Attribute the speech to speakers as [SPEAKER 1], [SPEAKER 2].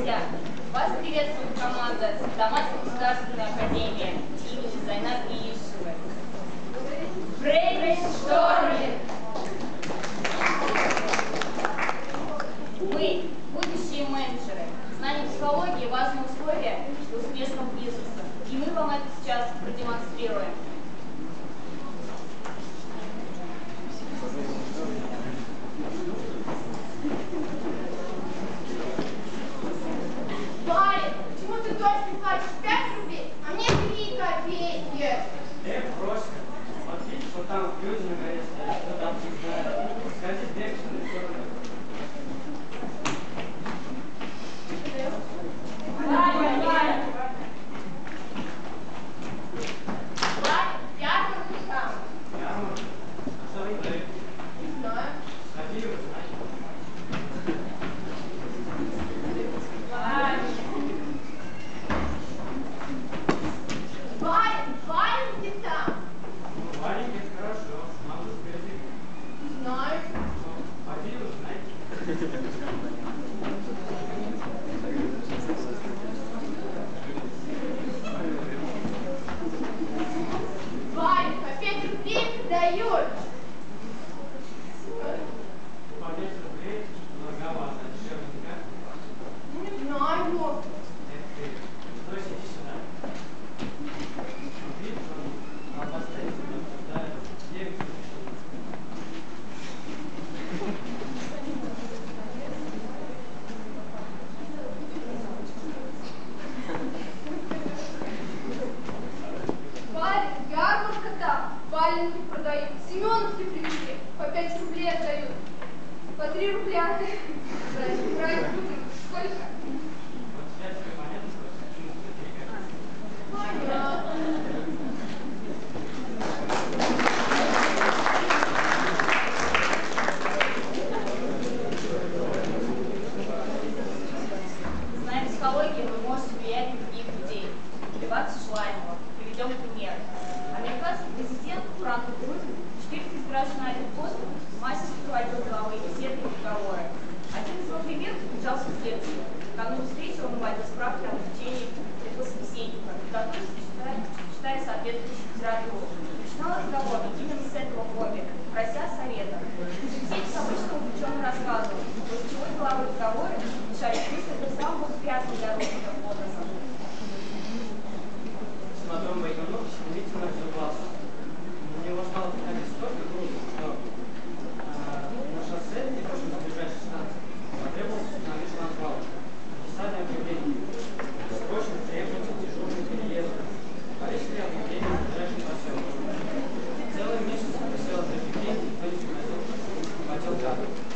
[SPEAKER 1] Друзья, вас приветствует команда Дамасской государственной академии имени Зайнаб Иисовой. Брейншторминг! Мы, будущие менеджеры. Знание психологии – важное условие для успешного бизнеса. И мы вам это сейчас продемонстрируем.
[SPEAKER 2] Валя, почему ты дочке платишь 5 рублей, а мне 3 копейки?
[SPEAKER 3] Брось. Вот видишь, вот там люди на горе стоят, кто там знает. Скажи, бег, что на сторону.
[SPEAKER 2] Валя, ярмарка там.
[SPEAKER 3] Ярмарка? А что вы говорите?
[SPEAKER 2] Не знаю.
[SPEAKER 3] Сходили вы, знаете?
[SPEAKER 2] Валенки там.
[SPEAKER 3] Ну, валенки, это хорошо. Надо сходить.
[SPEAKER 2] Не знаю.
[SPEAKER 3] Ходили вы, знаете?
[SPEAKER 2] Валенка, 5 рублей дают.
[SPEAKER 3] По 10 рублей многовато. Дешевле никак?
[SPEAKER 2] Не знаю.
[SPEAKER 3] Эх ты. Стой, иди сюда. Вот видишь, он обостается, обсуждает. 9 рублей.
[SPEAKER 2] Валя, ярмарка там. Валенки продают. Семеновки привезли. По 5 рублей отдают. По 3 рубля. Правильно, сколько?
[SPEAKER 3] Вот сейчас тебе понятно, что
[SPEAKER 2] Понятно.
[SPEAKER 1] Зная психологию, вы можете влиять на других людей, добиваться желаемого. Приведем пример. Американский президент Франклин Рузвельт 4 избирательных года мастерски проводил деловые беседы и переговоры. Один из его примеров заключался в следующем. Накануне встречи он наводил справки о обучении этого собеседника, готовности читая соответствующую литературу. Начинал разговор именно с этого хобби, прося совета. Собеседник обычно увлеченно рассказывал, после чего деловые разговоры решались быстро до самого приятного для родственников образа.
[SPEAKER 3] смотрю мои говно, действительно все классно. Мне его стало приходить столько грузов, что на шоссе, где должен забежать 16, потребовался установить шлагбаум. Написание объявлений. Срочно требуется дежурный переезд. Повесили объявление в ближайшем поселке. Целый месяц висел объявление, никто не приходил. Хотел гадать.